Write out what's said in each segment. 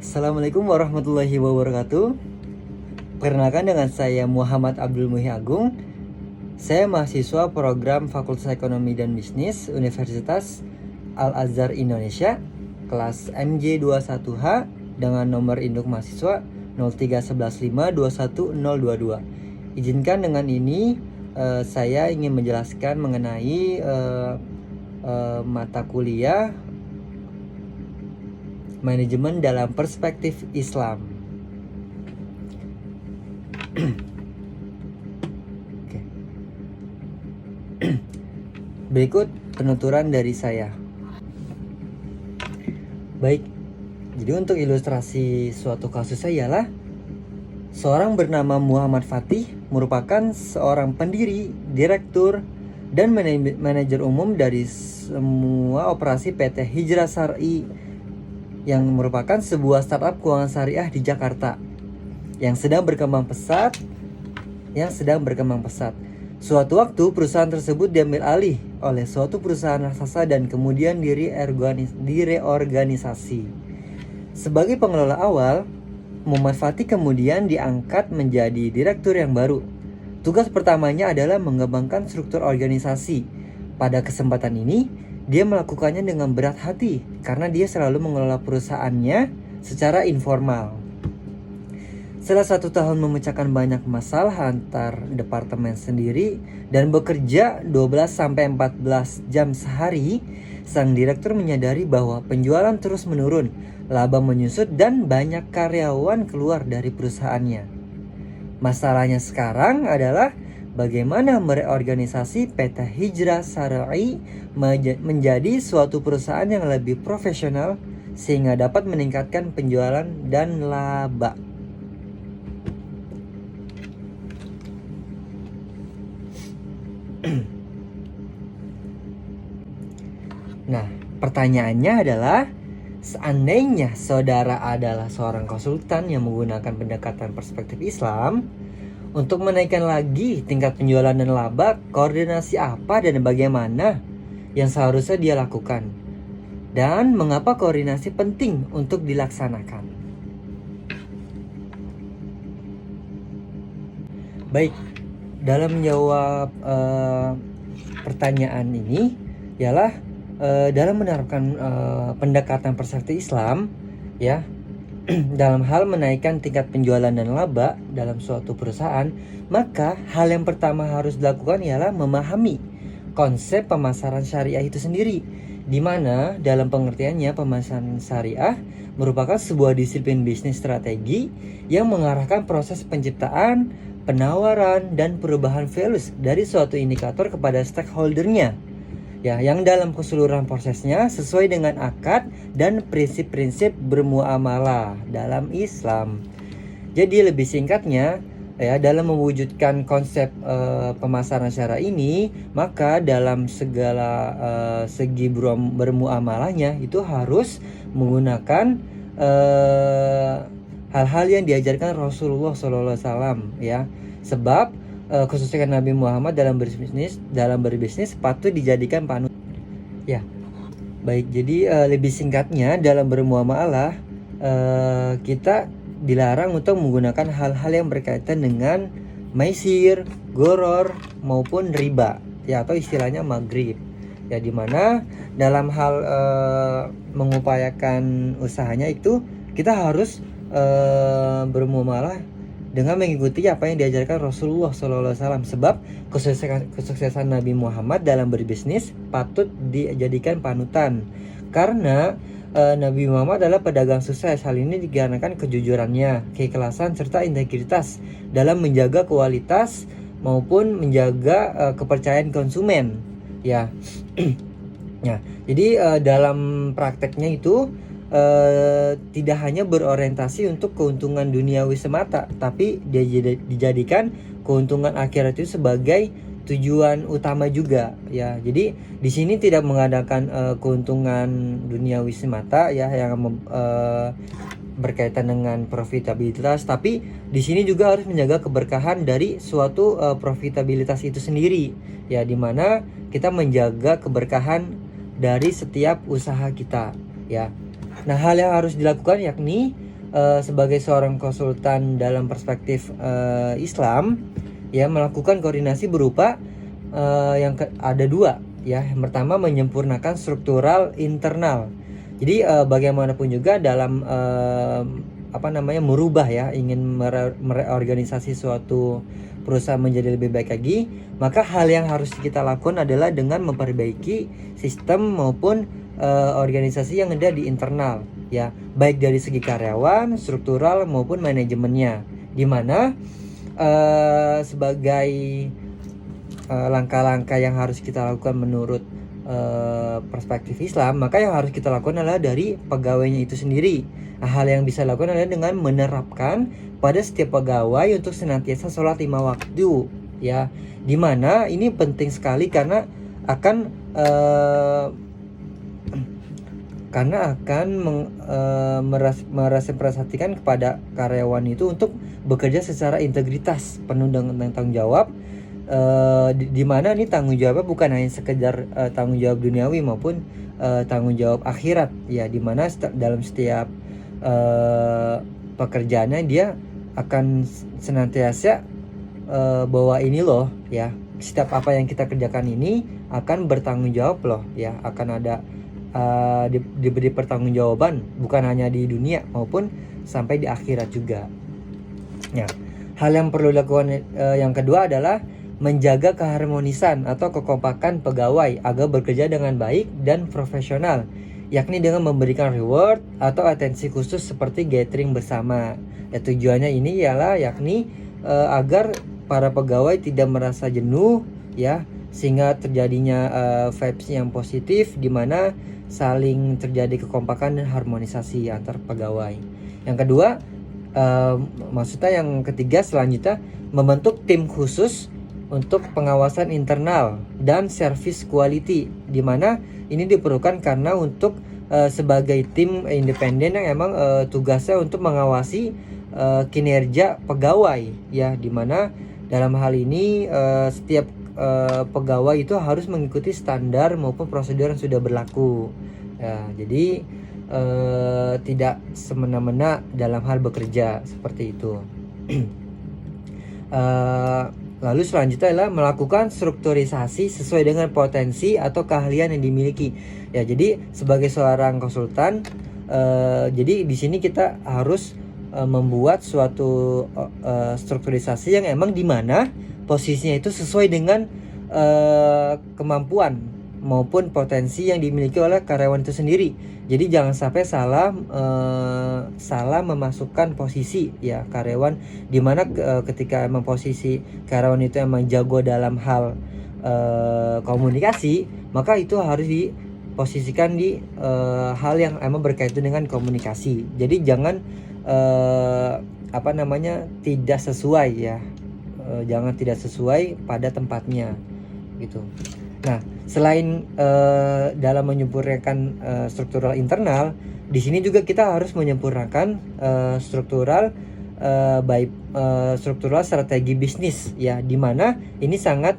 Assalamualaikum warahmatullahi wabarakatuh. Perkenalkan, dengan saya Muhammad Abdul Muhi Agung. Saya mahasiswa program Fakultas Ekonomi dan Bisnis Universitas Al-Azhar Indonesia, kelas MJ21H dengan nomor induk mahasiswa 03115210022. Izinkan dengan ini saya ingin menjelaskan mengenai mata kuliah manajemen dalam perspektif Islam. Oke. Berikut penuturan dari saya. Baik, jadi untuk ilustrasi suatu kasus saya ialah seorang bernama Muhammad Fatih merupakan seorang pendiri, direktur, dan manajer umum dari semua operasi PT Hijrah Syar'i yang merupakan sebuah startup keuangan syariah di Jakarta yang sedang berkembang pesat. Suatu waktu perusahaan tersebut diambil alih oleh suatu perusahaan raksasa dan kemudian direorganisasi. Sebagai pengelola awal, Muhammad Fatih kemudian diangkat menjadi direktur yang baru. Tugas pertamanya adalah mengembangkan struktur organisasi. Pada kesempatan ini, dia melakukannya dengan berat hati karena dia selalu mengelola perusahaannya secara informal. Setelah 1 tahun memecahkan banyak masalah antar departemen sendiri dan bekerja 12-14 jam sehari, sang direktur menyadari bahwa penjualan terus menurun, laba menyusut, dan banyak karyawan keluar dari perusahaannya. Masalahnya sekarang adalah bagaimana mereorganisasi PT Hijrah Syar'i menjadi suatu perusahaan yang lebih profesional sehingga dapat meningkatkan penjualan dan laba. Nah, pertanyaannya adalah, seandainya saudara adalah seorang konsultan yang menggunakan pendekatan perspektif Islam untuk menaikkan lagi tingkat penjualan dan laba, koordinasi apa dan bagaimana yang seharusnya dia lakukan? Dan mengapa koordinasi penting untuk dilaksanakan? Baik, dalam menjawab pertanyaan ini ialah dalam menerapkan pendekatan perspektif Islam, ya, dalam hal menaikkan tingkat penjualan dan laba dalam suatu perusahaan, maka hal yang pertama harus dilakukan ialah memahami konsep pemasaran syariah itu sendiri, di mana dalam pengertiannya pemasaran syariah merupakan sebuah disiplin bisnis strategi yang mengarahkan proses penciptaan, penawaran, dan perubahan values dari suatu indikator kepada stakeholdernya, ya, yang dalam keseluruhan prosesnya sesuai dengan akad dan prinsip-prinsip bermuamalah dalam Islam. Jadi lebih singkatnya, ya, dalam mewujudkan konsep pemasaran syariah ini, maka dalam segala segi bermuamalahnya itu harus menggunakan hal-hal yang diajarkan Rasulullah SAW, ya. Sebab khususnya Nabi Muhammad dalam berbisnis patut dijadikan panutan. Ya, baik. Jadi lebih singkatnya, dalam bermuamalah kita dilarang untuk menggunakan hal-hal yang berkaitan dengan maisir, goror, maupun riba, ya, atau istilahnya maghrib, ya, dimana dalam hal mengupayakan usahanya itu kita harus bermuamalah dengan mengikuti apa yang diajarkan Rasulullah SAW. Sebab kesuksesan Nabi Muhammad dalam berbisnis patut dijadikan panutan, karena Nabi Muhammad adalah pedagang sukses. Hal ini dikarenakan kejujurannya, keikhlasan, serta integritas dalam menjaga kualitas maupun menjaga kepercayaan konsumen, ya. Ya, jadi dalam prakteknya itu tidak hanya berorientasi untuk keuntungan duniawi semata, tapi dia dijadikan keuntungan akhirat itu sebagai tujuan utama juga, ya. Jadi di sini tidak mengadakan keuntungan duniawi semata, ya, yang berkaitan dengan profitabilitas, tapi di sini juga harus menjaga keberkahan dari suatu profitabilitas itu sendiri, ya, dimana kita menjaga keberkahan dari setiap usaha kita, ya. Nah, hal yang harus dilakukan yakni sebagai seorang konsultan dalam perspektif Islam, ya, melakukan koordinasi berupa ada dua, ya. Yang pertama, menyempurnakan struktural internal. Jadi bagaimanapun juga dalam merubah, ya, ingin mereorganisasi suatu perusahaan menjadi lebih baik lagi, maka hal yang harus kita lakukan adalah dengan memperbaiki sistem maupun organisasi yang ada di internal, ya, baik dari segi karyawan, struktural maupun manajemennya, dimana sebagai langkah-langkah yang harus kita lakukan menurut perspektif Islam, maka yang harus kita lakukan adalah dari pegawainya itu sendiri. Nah, hal yang bisa dilakukan adalah dengan menerapkan pada setiap pegawai untuk senantiasa sholat 5 waktu, ya, dimana ini penting sekali karena akan merasatikan kepada karyawan itu untuk bekerja secara integritas penuh dengan tanggung jawab, di mana ini tanggung jawabnya bukan hanya sekedar tanggung jawab duniawi maupun tanggung jawab akhirat, ya, dimana dalam setiap pekerjaannya dia akan senantiasa bahwa ini loh, ya, setiap apa yang kita kerjakan ini akan bertanggung jawab loh, ya, akan ada diberi pertanggungjawaban bukan hanya di dunia maupun sampai di akhirat juga. Ya, hal yang perlu dilakukan yang kedua adalah menjaga keharmonisan atau kekompakan pegawai agar bekerja dengan baik dan profesional, yakni dengan memberikan reward atau atensi khusus seperti gathering bersama. Ya, tujuannya ini ialah yakni agar para pegawai tidak merasa jenuh, ya, sehingga terjadinya vibes yang positif di mana saling terjadi kekompakan dan harmonisasi antar pegawai. Yang kedua, maksudnya yang ketiga selanjutnya, membentuk tim khusus untuk pengawasan internal dan service quality, di mana ini diperlukan karena untuk sebagai tim independen yang emang tugasnya untuk mengawasi kinerja pegawai, ya, di mana dalam hal ini setiap pegawai itu harus mengikuti standar maupun prosedur yang sudah berlaku, ya, jadi tidak semena-mena dalam hal bekerja seperti itu. Lalu selanjutnya adalah melakukan strukturisasi sesuai dengan potensi atau keahlian yang dimiliki. Ya, jadi sebagai seorang konsultan, jadi di sini kita harus membuat suatu strukturisasi yang emang dimana posisinya itu sesuai dengan kemampuan maupun potensi yang dimiliki oleh karyawan itu sendiri. Jadi jangan sampai salah memasukkan posisi, ya, karyawan, dimana ketika emang posisi karyawan itu emang jago dalam hal komunikasi, maka itu harus diposisikan di hal yang emang berkaitan dengan komunikasi. Jadi jangan tidak sesuai, ya, jangan tidak sesuai pada tempatnya gitu. Nah, selain dalam menyempurnakan struktural internal, di sini juga kita harus menyempurnakan struktural strategi bisnis, ya, di mana ini sangat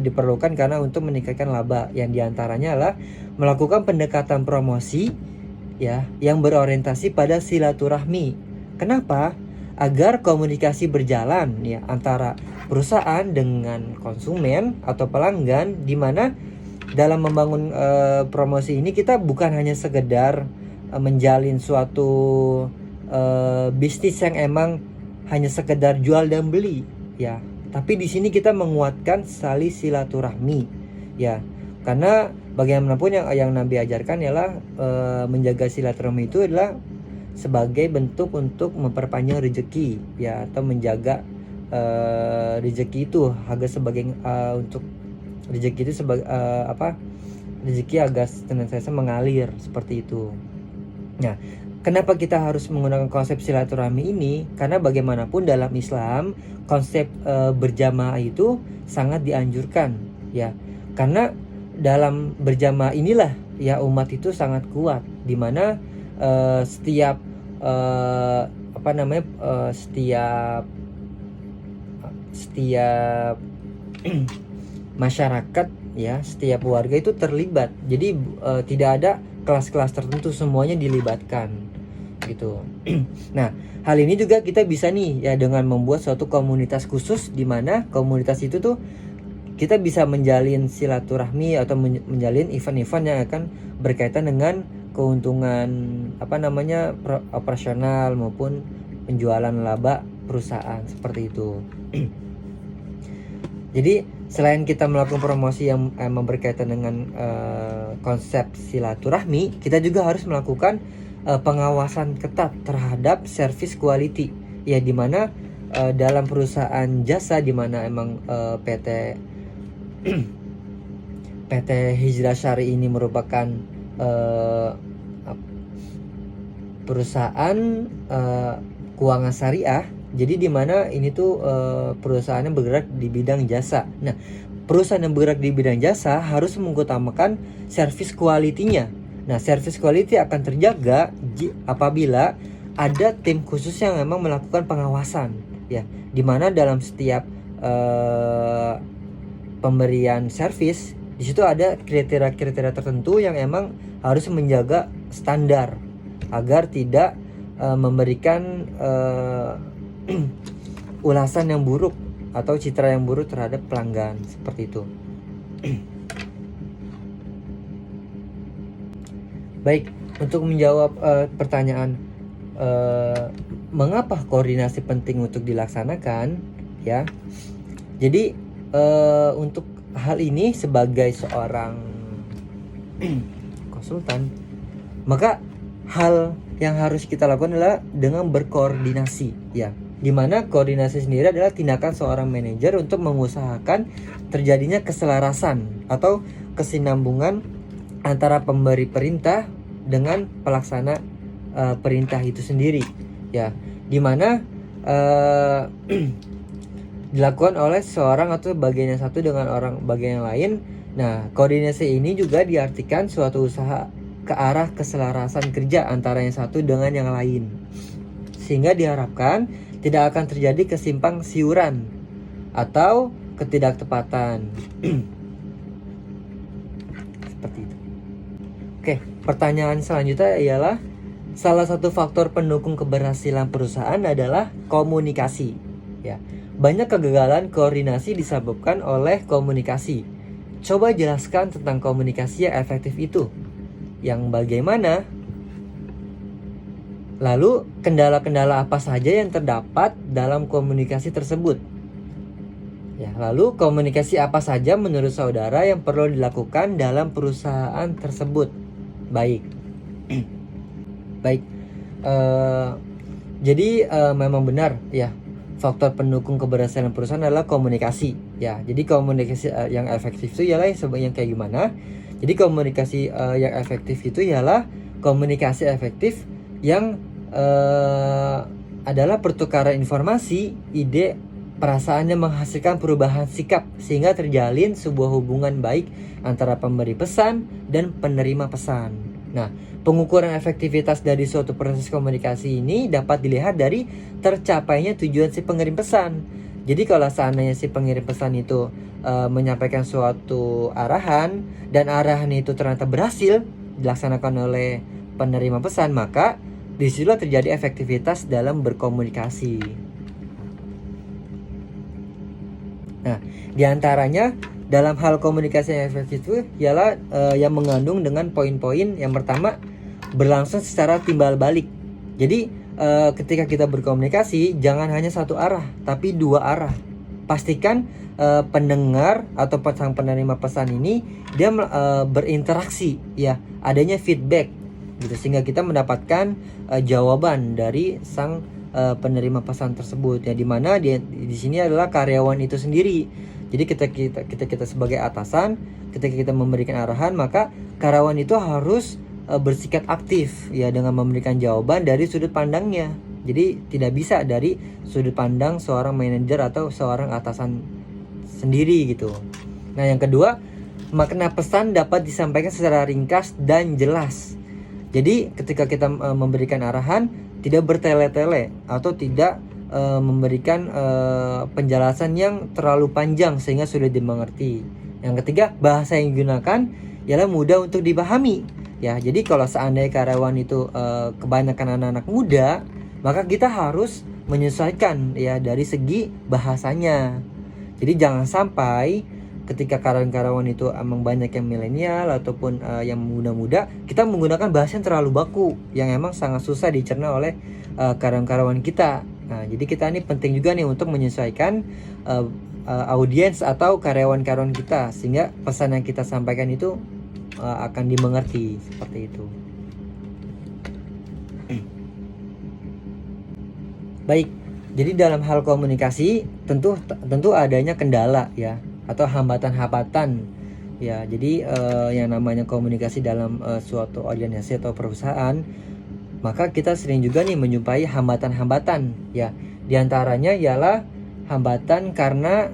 diperlukan karena untuk meningkatkan laba, yang diantaranya adalah melakukan pendekatan promosi, ya, yang berorientasi pada silaturahmi. Kenapa? Agar komunikasi berjalan, ya, antara perusahaan dengan konsumen atau pelanggan, di mana dalam membangun promosi ini kita bukan hanya sekedar menjalin suatu bisnis yang emang hanya sekedar jual dan beli, ya, tapi di sini kita menguatkan tali silaturahmi, ya, karena bagaimanapun yang Nabi ajarkan ialah menjaga silaturahmi itu adalah sebagai bentuk untuk memperpanjang rezeki, ya, atau menjaga rezeki itu agar sebagai untuk rezeki itu sebagai rezeki agar senantiasa mengalir seperti itu. Nah, kenapa kita harus menggunakan konsep silaturahmi ini? Karena bagaimanapun dalam Islam konsep berjamaah itu sangat dianjurkan, ya, karena dalam berjamaah inilah, ya, umat itu sangat kuat, di mana setiap masyarakat, ya, setiap warga itu terlibat. Jadi tidak ada kelas-kelas tertentu, semuanya dilibatkan, gitu. Nah, hal ini juga kita bisa nih ya dengan membuat suatu komunitas khusus, di mana komunitas itu tuh kita bisa menjalin silaturahmi atau menjalin event-event yang akan berkaitan dengan keuntungan operasional maupun penjualan laba perusahaan seperti itu. Jadi selain kita melakukan promosi yang berkaitan dengan konsep silaturahmi, kita juga harus melakukan pengawasan ketat terhadap service quality, ya, dimana dalam perusahaan jasa, dimana emang PT Hijrah Syari ini merupakan perusahaan keuangan syariah. Jadi dimana ini tuh perusahaan yang bergerak di bidang jasa. Nah, perusahaan yang bergerak di bidang jasa harus mengutamakan service quality-nya. Nah, service quality akan terjaga apabila ada tim khusus yang memang melakukan pengawasan, ya, dimana dalam setiap pemberian service di situ ada kriteria-kriteria tertentu yang emang harus menjaga standar agar tidak memberikan ulasan yang buruk atau citra yang buruk terhadap pelanggan seperti itu. Baik, untuk menjawab pertanyaan mengapa koordinasi penting untuk dilaksanakan, ya. Jadi untuk hal ini sebagai seorang konsultan, maka hal yang harus kita lakukan adalah dengan berkoordinasi, ya. Dimana koordinasi sendiri adalah tindakan seorang manajer untuk mengusahakan terjadinya keselarasan atau kesinambungan antara pemberi perintah dengan pelaksana perintah itu sendiri, ya, dimana dilakukan oleh seorang atau bagian yang satu dengan orang bagian yang lain. Nah, koordinasi ini juga diartikan suatu usaha ke arah keselarasan kerja antara yang satu dengan yang lain, sehingga diharapkan tidak akan terjadi kesimpang siuran atau ketidaktepatan. Seperti itu. Oke, pertanyaan selanjutnya ialah salah satu faktor pendukung keberhasilan perusahaan adalah komunikasi, ya. Banyak kegagalan koordinasi disebabkan oleh komunikasi. Coba jelaskan tentang komunikasi yang efektif itu. Yang bagaimana? Lalu kendala-kendala apa saja yang terdapat dalam komunikasi tersebut? Ya, lalu komunikasi apa saja menurut saudara yang perlu dilakukan dalam perusahaan tersebut? Baik. Baik. Jadi memang benar, ya. Faktor pendukung keberhasilan perusahaan adalah komunikasi, ya. Jadi komunikasi yang efektif itu ialah yang kayak gimana? Jadi komunikasi yang efektif itu ialah komunikasi efektif yang adalah pertukaran informasi, ide, perasaan yang menghasilkan perubahan sikap sehingga terjalin sebuah hubungan baik antara pemberi pesan dan penerima pesan. Nah, pengukuran efektivitas dari suatu proses komunikasi ini dapat dilihat dari tercapainya tujuan si pengirim pesan. Jadi kalau seandainya si pengirim pesan itu menyampaikan suatu arahan dan arahan itu ternyata berhasil dilaksanakan oleh penerima pesan, maka disitulah terjadi efektivitas dalam berkomunikasi. Nah, diantaranya dalam hal komunikasi yang efektif itu ialah yang mengandung dengan poin-poin. Yang pertama, berlangsung secara timbal balik. Jadi ketika kita berkomunikasi jangan hanya satu arah, tapi dua arah. Pastikan pendengar atau sang penerima pesan ini dia berinteraksi, ya, adanya feedback gitu, sehingga kita mendapatkan jawaban dari sang penerima pesan tersebut, ya, dimana di sini adalah karyawan itu sendiri. Jadi kita sebagai atasan, ketika kita memberikan arahan, maka karyawan itu harus bersikap aktif, ya, dengan memberikan jawaban dari sudut pandangnya. Jadi tidak bisa dari sudut pandang seorang manajer atau seorang atasan sendiri gitu. Nah, yang kedua, makna pesan dapat disampaikan secara ringkas dan jelas. Jadi ketika kita memberikan arahan, tidak bertele-tele atau tidak memberikan penjelasan yang terlalu panjang sehingga sulit dimengerti. Yang ketiga, bahasa yang digunakan ialah mudah untuk dipahami. Ya, jadi kalau seandainya karyawan itu kebanyakan anak-anak muda, maka kita harus menyesuaikan ya dari segi bahasanya. Jadi jangan sampai ketika karyawan-karyawan itu emang banyak yang milenial ataupun yang muda-muda, kita menggunakan bahasa yang terlalu baku yang emang sangat susah dicerna oleh karyawan-karyawan kita. Nah, jadi kita ini penting juga nih untuk menyesuaikan audiens atau karyawan-karyawan kita sehingga pesan yang kita sampaikan itu akan dimengerti seperti itu. Baik, jadi dalam hal komunikasi tentu adanya kendala ya atau hambatan-hambatan ya. Jadi yang namanya komunikasi dalam suatu organisasi atau perusahaan, maka kita sering juga nih menjumpai hambatan-hambatan ya. Di antaranya ialah hambatan karena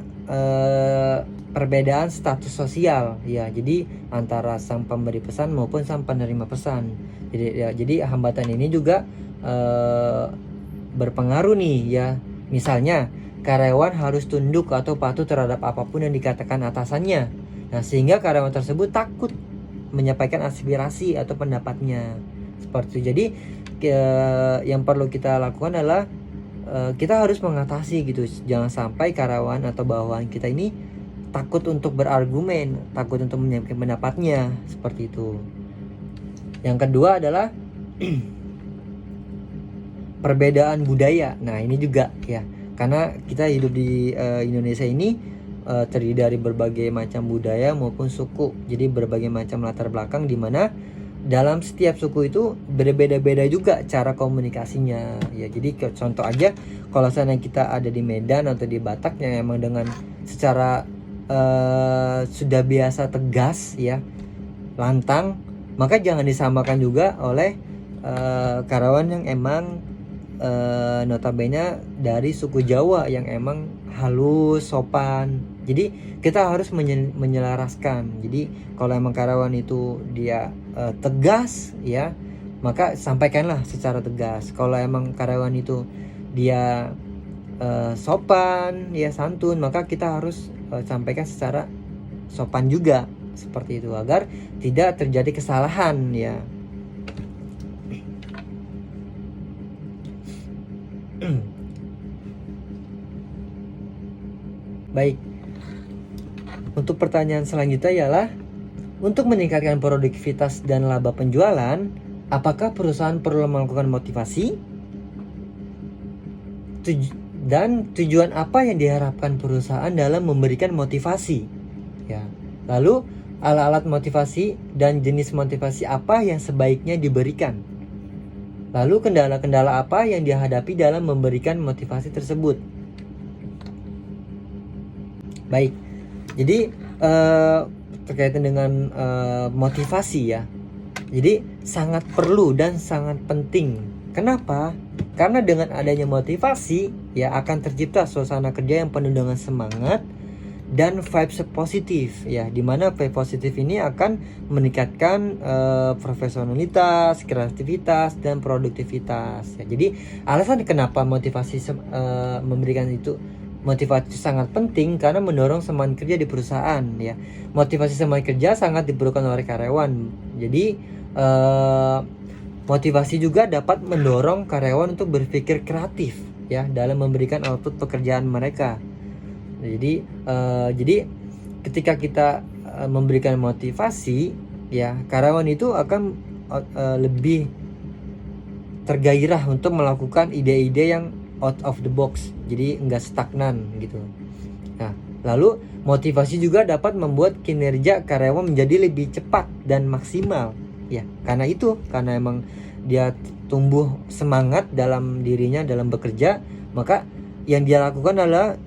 perbedaan status sosial ya. Jadi antara sang pemberi pesan maupun sang penerima pesan. Jadi hambatan ini juga berpengaruh nih ya. Misalnya karyawan harus tunduk atau patuh terhadap apapun yang dikatakan atasannya. Nah, sehingga karyawan tersebut takut menyampaikan aspirasi atau pendapatnya. Seperti itu. Jadi yang perlu kita lakukan adalah kita harus mengatasi gitu. Jangan sampai karyawan atau bawahan kita ini takut untuk berargumen, takut untuk menyampaikan pendapatnya, seperti itu. Yang kedua adalah perbedaan budaya. Nah, ini juga ya, karena kita hidup di Indonesia ini terdiri dari berbagai macam budaya maupun suku. Jadi berbagai macam latar belakang di mana dalam setiap suku itu berbeda-beda juga cara komunikasinya ya. Jadi contoh aja, kalau misalnya kita ada di Medan atau di Batak yang emang dengan secara sudah biasa tegas ya, lantang, maka jangan disamakan juga oleh karyawan yang emang notabene dari suku Jawa yang emang halus, sopan. Jadi kita harus menyelaraskan. Jadi kalau emang karyawan itu dia tegas ya, maka sampaikanlah secara tegas. Kalau emang karyawan itu dia sopan ya, santun, maka kita harus sampaikan secara sopan juga, seperti itu, agar tidak terjadi kesalahan ya. Baik, untuk pertanyaan selanjutnya ialah, untuk meningkatkan produktivitas dan laba penjualan, apakah perusahaan perlu melakukan motivasi? Dan tujuan apa yang diharapkan perusahaan dalam memberikan motivasi? Ya. Lalu alat-alat motivasi dan jenis motivasi apa yang sebaiknya diberikan? Lalu kendala-kendala apa yang dihadapi dalam memberikan motivasi tersebut? Baik, jadi terkaitan dengan motivasi ya, jadi sangat perlu dan sangat penting. Kenapa? Karena dengan adanya motivasi ya akan tercipta suasana kerja yang penuh dengan semangat dan vibes positif ya, dimana vibe positif ini akan meningkatkan profesionalitas, kreativitas, dan produktivitas ya. Jadi alasan kenapa motivasi memberikan itu, motivasi sangat penting karena mendorong semangat kerja di perusahaan ya. Motivasi semangat kerja sangat diperlukan oleh karyawan. Jadi motivasi juga dapat mendorong karyawan untuk berpikir kreatif ya dalam memberikan output pekerjaan mereka. Jadi ketika kita memberikan motivasi ya, karyawan itu akan lebih tergairah untuk melakukan ide-ide yang out of the box, jadi enggak stagnan gitu. Nah, lalu motivasi juga dapat membuat kinerja karyawan menjadi lebih cepat dan maksimal ya. Karena emang dia tumbuh semangat dalam dirinya dalam bekerja, maka yang dia lakukan adalah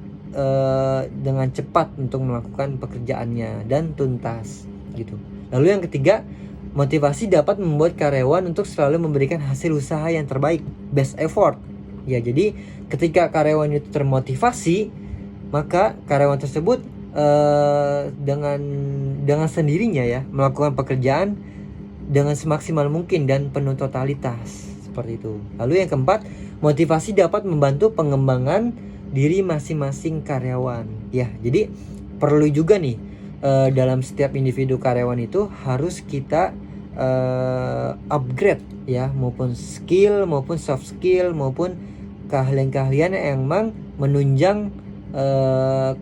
dengan cepat untuk melakukan pekerjaannya dan tuntas gitu. Lalu yang ketiga, motivasi dapat membuat karyawan untuk selalu memberikan hasil usaha yang terbaik, best effort ya. Jadi ketika karyawan itu termotivasi, maka karyawan tersebut dengan sendirinya ya melakukan pekerjaan dengan semaksimal mungkin dan penuh totalitas, seperti itu. Lalu yang keempat, motivasi dapat membantu pengembangan diri masing-masing karyawan ya. Jadi perlu juga nih dalam setiap individu karyawan itu harus kita upgrade ya, maupun skill, maupun soft skill, maupun keahlian-keahlian yang emang menunjang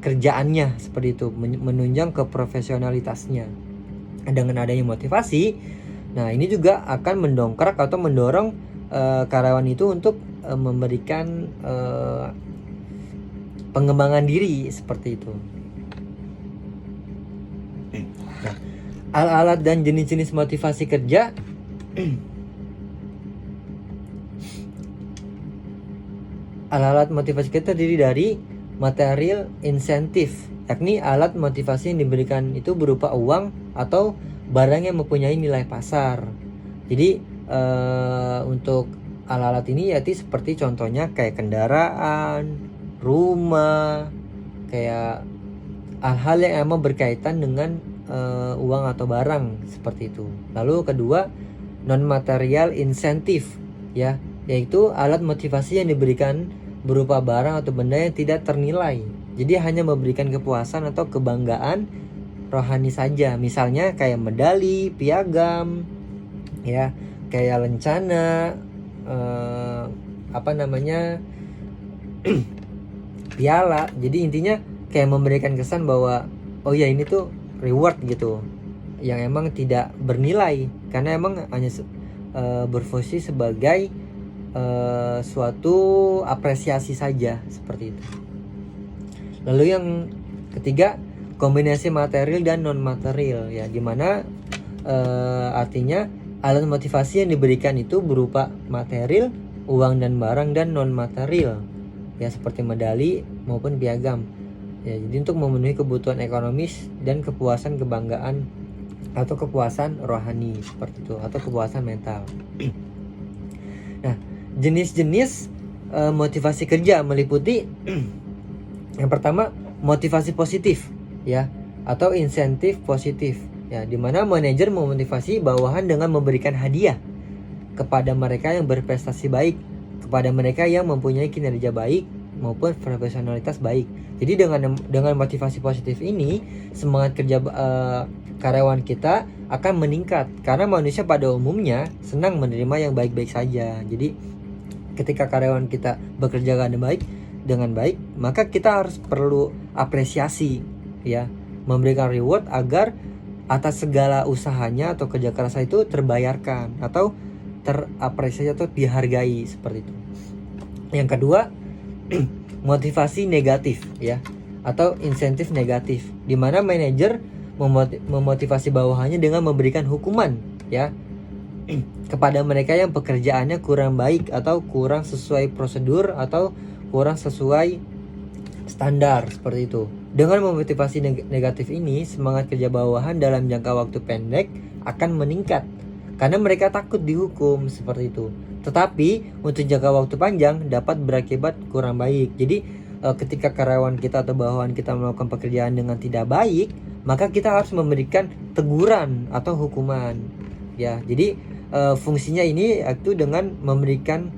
kerjaannya, seperti itu, menunjang keprofesionalitasnya. Dengan adanya motivasi, nah ini juga akan mendongkrak atau mendorong karyawan itu untuk memberikan pengembangan diri, seperti itu. Nah, alat-alat dan jenis-jenis motivasi kerja alat-alat motivasi kerja terdiri dari material insentif, yakni alat motivasi yang diberikan itu berupa uang atau barang yang mempunyai nilai pasar. Jadi untuk alat-alat ini yaitu seperti contohnya kayak kendaraan, rumah, kayak hal-hal yang emang berkaitan dengan uang atau barang, seperti itu. Lalu kedua, non material insentif ya, yaitu alat motivasi yang diberikan berupa barang atau benda yang tidak ternilai. Jadi hanya memberikan kepuasan atau kebanggaan rohani saja. Misalnya kayak medali, piagam, ya, kayak lencana, piala. Jadi intinya kayak memberikan kesan bahwa oh ya ini tuh reward gitu, yang emang tidak bernilai karena emang hanya berfungsi sebagai suatu apresiasi saja, seperti itu. Lalu yang ketiga, kombinasi material dan non material ya, dimana artinya alat motivasi yang diberikan itu berupa material, uang dan barang, dan non material ya, seperti medali maupun piagam ya. Jadi untuk memenuhi kebutuhan ekonomis dan kepuasan kebanggaan atau kepuasan rohani, seperti itu, atau kepuasan mental. Nah, jenis-jenis motivasi kerja meliputi yang pertama, motivasi positif ya, atau insentif positif ya, dimana manajer memotivasi bawahan dengan memberikan hadiah kepada mereka yang berprestasi baik, kepada mereka yang mempunyai kinerja baik maupun profesionalitas baik. Jadi dengan motivasi positif ini, semangat kerja karyawan kita akan meningkat, karena manusia pada umumnya senang menerima yang baik-baik saja. Jadi ketika karyawan kita bekerja dengan baik, maka kita harus perlu apresiasi ya, memberikan reward agar atas segala usahanya atau kerja keras itu terbayarkan atau terapresiasi atau dihargai, seperti itu. Yang kedua, motivasi negatif ya, atau insentif negatif, di mana manajer memotivasi bawahannya dengan memberikan hukuman ya kepada mereka yang pekerjaannya kurang baik atau kurang sesuai prosedur atau kurang sesuai standar, seperti itu. Dengan memotivasi negatif ini, semangat kerja bawahan dalam jangka waktu pendek akan meningkat karena mereka takut dihukum, seperti itu. Tetapi untuk jangka waktu panjang dapat berakibat kurang baik. Jadi ketika karyawan kita atau bawahan kita melakukan pekerjaan dengan tidak baik, maka kita harus memberikan teguran atau hukuman ya. Jadi fungsinya ini itu dengan memberikan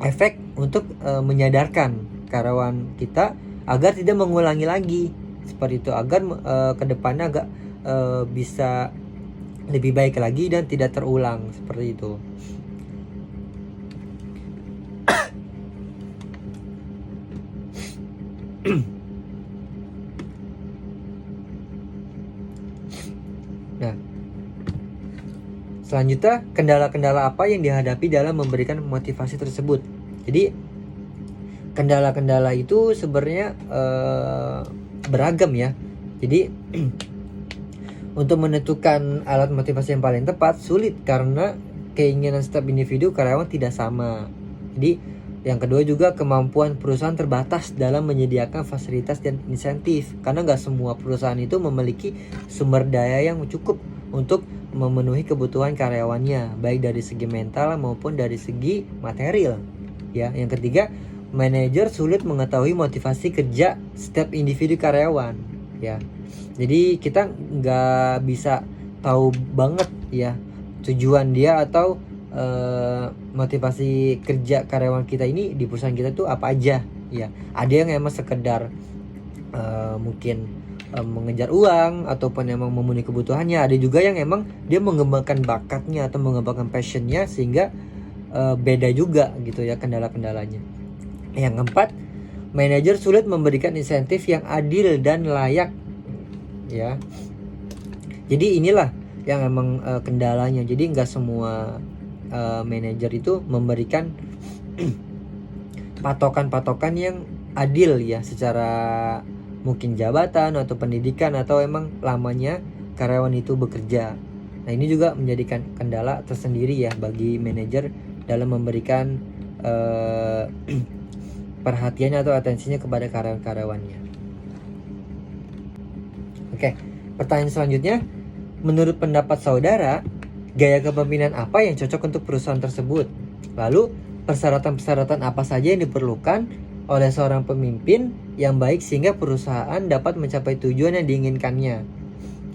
efek untuk menyadarkan karyawan kita agar tidak mengulangi lagi, seperti itu, agar kedepannya agak bisa lebih baik lagi dan tidak terulang, seperti itu. Nah, selanjutnya, kendala-kendala apa yang dihadapi dalam memberikan motivasi tersebut. Jadi kendala-kendala itu sebenarnya beragam ya. Jadi untuk menentukan alat motivasi yang paling tepat sulit karena keinginan setiap individu karyawan tidak sama. Jadi yang kedua juga, kemampuan perusahaan terbatas dalam menyediakan fasilitas dan insentif, karena nggak semua perusahaan itu memiliki sumber daya yang cukup untuk memenuhi kebutuhan karyawannya, baik dari segi mental maupun dari segi material ya. Yang ketiga, manajer sulit mengetahui motivasi kerja setiap individu karyawan ya. Jadi kita nggak bisa tahu banget ya tujuan dia atau motivasi kerja karyawan kita ini di perusahaan kita tuh apa aja ya. Ada yang emang sekedar mungkin mengejar uang ataupun emang memenuhi kebutuhannya. Ada juga yang emang dia mengembangkan bakatnya atau mengembangkan passionnya, sehingga beda juga gitu ya kendala-kendalanya. Yang keempat, manajer sulit memberikan insentif yang adil dan layak ya. Jadi inilah yang emang kendalanya. Jadi nggak semua manajer itu memberikan patokan-patokan yang adil ya, secara mungkin jabatan atau pendidikan atau emang lamanya karyawan itu bekerja. Nah, ini juga menjadikan kendala tersendiri ya bagi manajer dalam memberikan perhatiannya atau atensinya kepada karyawan-karyawannya. Oke, pertanyaan selanjutnya, menurut pendapat saudara, gaya kepemimpinan apa yang cocok untuk perusahaan tersebut? Lalu, persyaratan-persyaratan apa saja yang diperlukan oleh seorang pemimpin yang baik sehingga perusahaan dapat mencapai tujuan yang diinginkannya?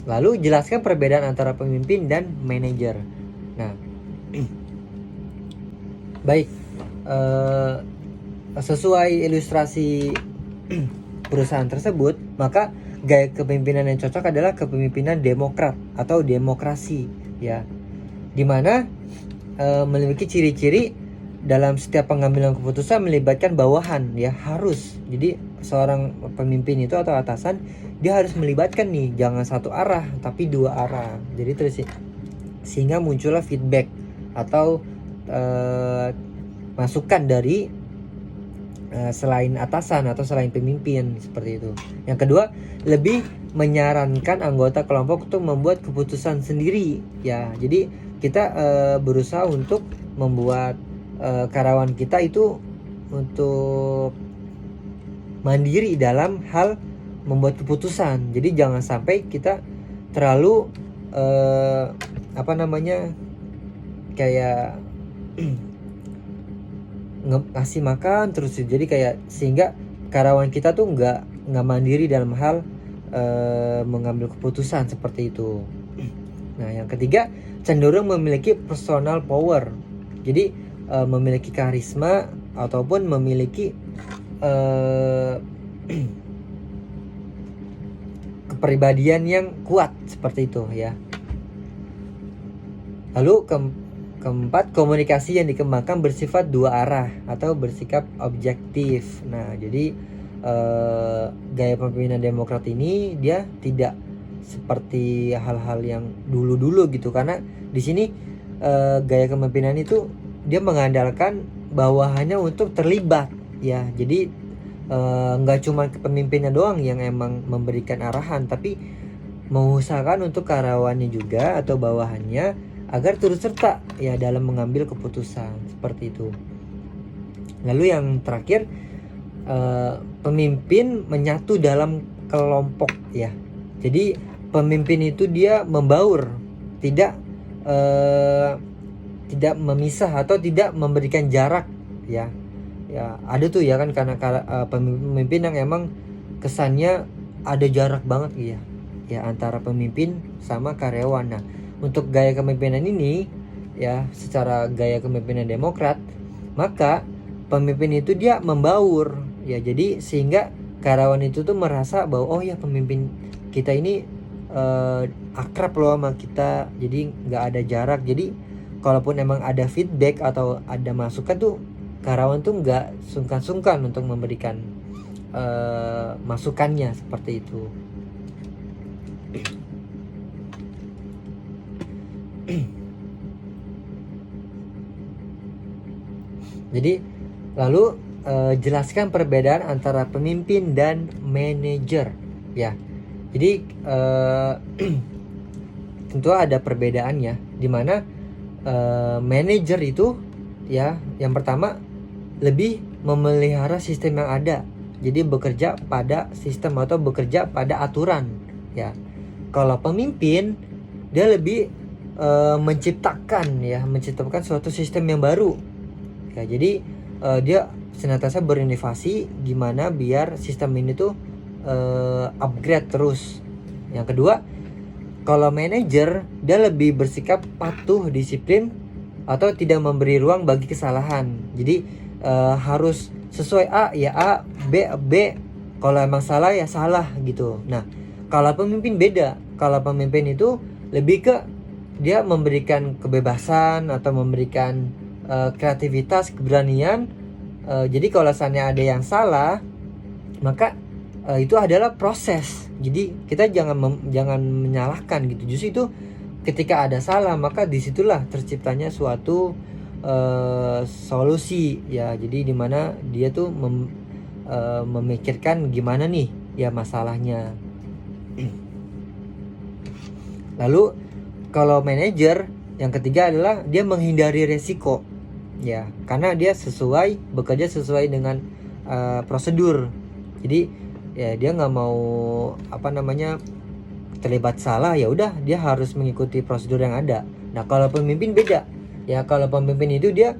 Lalu, jelaskan perbedaan antara pemimpin dan manajer. Nah, baik, sesuai ilustrasi perusahaan tersebut, maka gaya kepemimpinan yang cocok adalah kepemimpinan demokrat atau demokrasi ya, dimana memiliki ciri-ciri dalam setiap pengambilan keputusan melibatkan bawahan ya, harus. Jadi seorang pemimpin itu atau atasan dia harus melibatkan nih, jangan satu arah tapi dua arah. Jadi terus sehingga muncullah feedback atau masukan dari selain atasan atau selain pemimpin, seperti itu. Yang kedua, lebih menyarankan anggota kelompok untuk membuat keputusan sendiri ya. Jadi kita berusaha untuk membuat karyawan kita itu untuk mandiri dalam hal membuat keputusan. Jadi jangan sampai kita terlalu kayak ngasih makan terus, jadi kayak sehingga karyawan kita tuh nggak mandiri dalam hal mengambil keputusan seperti itu. Nah, yang ketiga, cenderung memiliki personal power. Jadi memiliki karisma ataupun memiliki kepribadian yang kuat, seperti itu ya. Lalu keempat, komunikasi yang dikembangkan bersifat dua arah atau bersikap objektif. Nah, jadi gaya kepemimpinan demokrat ini dia tidak seperti hal-hal yang dulu-dulu gitu, karena di sini gaya kepemimpinan itu dia mengandalkan bawahannya untuk terlibat ya. Jadi nggak cuma kepemimpinnya doang yang emang memberikan arahan, tapi mengusahakan untuk karyawannya juga atau bawahannya agar turut serta ya dalam mengambil keputusan, seperti itu. Lalu yang terakhir, pemimpin menyatu dalam kelompok ya. Jadi pemimpin itu dia membaur, tidak memisah atau tidak memberikan jarak ya. Ya ada tuh ya kan, karena pemimpin yang emang kesannya ada jarak banget ya antara pemimpin sama karyawan. Nah, untuk gaya kepemimpinan ini ya, secara gaya kepemimpinan demokrat, maka pemimpin itu dia membaur ya. Jadi sehingga karyawan itu tuh merasa bahwa oh ya, pemimpin kita ini akrab loh sama kita, jadi nggak ada jarak. Jadi kalaupun emang ada feedback atau ada masukan tuh, karyawan tuh nggak sungkan-sungkan untuk memberikan masukannya, seperti itu. Jadi lalu jelaskan perbedaan antara pemimpin dan manajer ya. Jadi tentu ada perbedaan ya, dimana manajer itu ya, yang pertama lebih memelihara sistem yang ada. Jadi bekerja pada sistem atau bekerja pada aturan ya. Kalau pemimpin dia lebih menciptakan suatu sistem yang baru ya. Jadi dia senantiasa berinovasi gimana biar sistem ini tuh upgrade terus. Yang kedua, kalau manajer dia lebih bersikap patuh, disiplin, atau tidak memberi ruang bagi kesalahan. Jadi harus sesuai A ya A, B B. Kalau emang salah ya salah gitu. Nah, Kalau pemimpin beda. Kalau pemimpin itu lebih ke dia memberikan kebebasan atau memberikan kreativitas, keberanian. Jadi kalau misalnya ada yang salah, maka itu adalah proses. Jadi kita jangan menyalahkan gitu. Justru itu ketika ada salah, maka disitulah terciptanya suatu solusi ya. Jadi dimana dia tuh memikirkan gimana nih ya masalahnya. Lalu kalau manajer yang ketiga adalah dia menghindari resiko ya, karena dia bekerja sesuai dengan prosedur. Jadi ya dia nggak mau terlibat salah, ya udah dia harus mengikuti prosedur yang ada. Nah kalau pemimpin beda ya, kalau pemimpin itu dia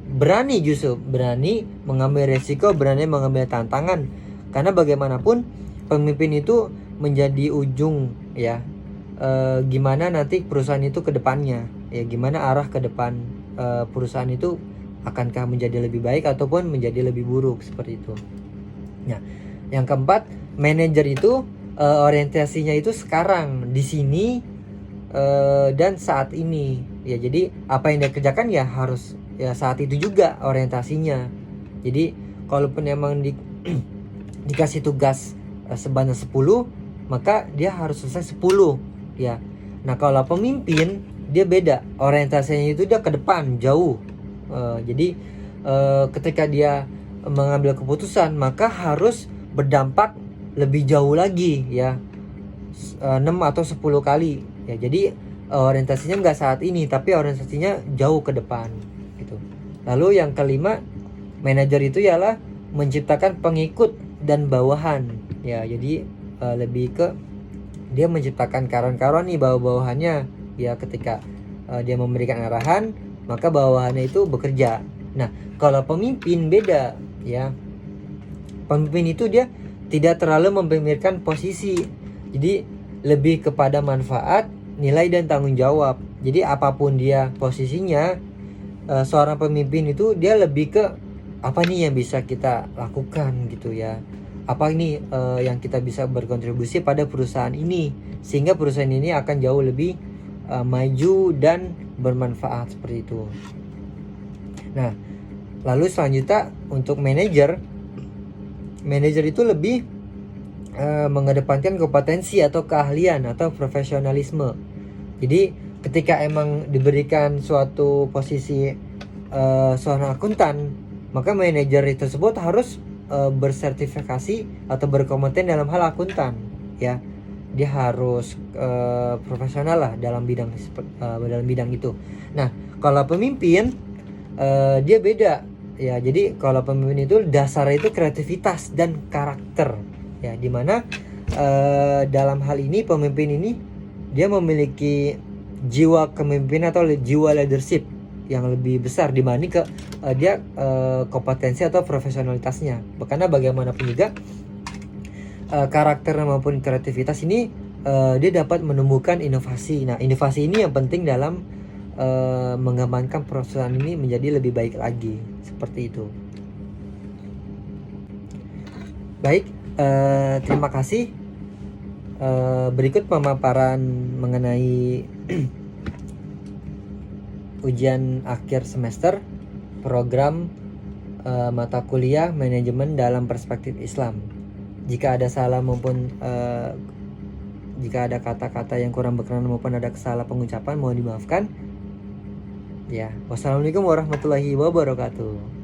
justru berani mengambil resiko, berani mengambil tantangan, karena bagaimanapun pemimpin itu menjadi ujung ya, gimana nanti perusahaan itu ke depannya ya, gimana arah ke depan perusahaan itu, akankah menjadi lebih baik ataupun menjadi lebih buruk, seperti itu. Nah yang keempat, manajer itu orientasinya itu sekarang, di sini dan saat ini ya. Jadi apa yang dia kerjakan ya harus ya saat itu juga orientasinya. Jadi kalaupun emang dikasih tugas sebanyak 10, maka dia harus selesai 10 ya. Nah kalau pemimpin dia beda, orientasinya itu dia ke depan jauh. Jadi ketika dia mengambil keputusan, maka harus berdampak lebih jauh lagi ya, 6 atau 10 kali ya. Jadi orientasinya nggak saat ini, tapi orientasinya jauh ke depan gitu. Lalu yang kelima, manajer itu ialah menciptakan pengikut dan bawahan ya. Jadi lebih ke dia menciptakan kawan-kawan nih, bawahannya ya. Ketika dia memberikan arahan, maka bawahannya itu bekerja. Nah kalau pemimpin beda ya. Pemimpin itu dia tidak terlalu memikirkan posisi, jadi lebih kepada manfaat, nilai, dan tanggung jawab. Jadi apapun dia posisinya, seorang pemimpin itu dia lebih ke apa nih yang bisa kita lakukan gitu ya, apa ini yang kita bisa berkontribusi pada perusahaan ini, sehingga perusahaan ini akan jauh lebih maju dan bermanfaat, seperti itu. Nah lalu selanjutnya untuk manajer itu lebih mengedepankan kompetensi atau keahlian atau profesionalisme. Jadi ketika emang diberikan suatu posisi seorang akuntan, maka manajer tersebut harus bersertifikasi atau berkompeten dalam hal akuntan ya. Dia harus profesional lah dalam bidang itu. Nah kalau pemimpin dia beda ya. Jadi kalau pemimpin itu dasar itu kreativitas dan karakter ya, dimana dalam hal ini pemimpin ini dia memiliki jiwa kepemimpinan atau jiwa leadership yang lebih besar dibanding ke dia kompetensi atau profesionalitasnya. Karena bagaimanapun juga karakter maupun kreativitas ini dia dapat menemukan inovasi. Nah inovasi ini yang penting dalam mengembangkan perusahaan ini menjadi lebih baik lagi, seperti itu. Baik, terima kasih. Berikut pemaparan mengenai ujian akhir semester program mata kuliah manajemen dalam perspektif Islam. Jika ada salah maupun jika ada kata-kata yang kurang berkenan maupun ada salah pengucapan, mohon dimaafkan. Ya, wassalamualaikum warahmatullahi wabarakatuh.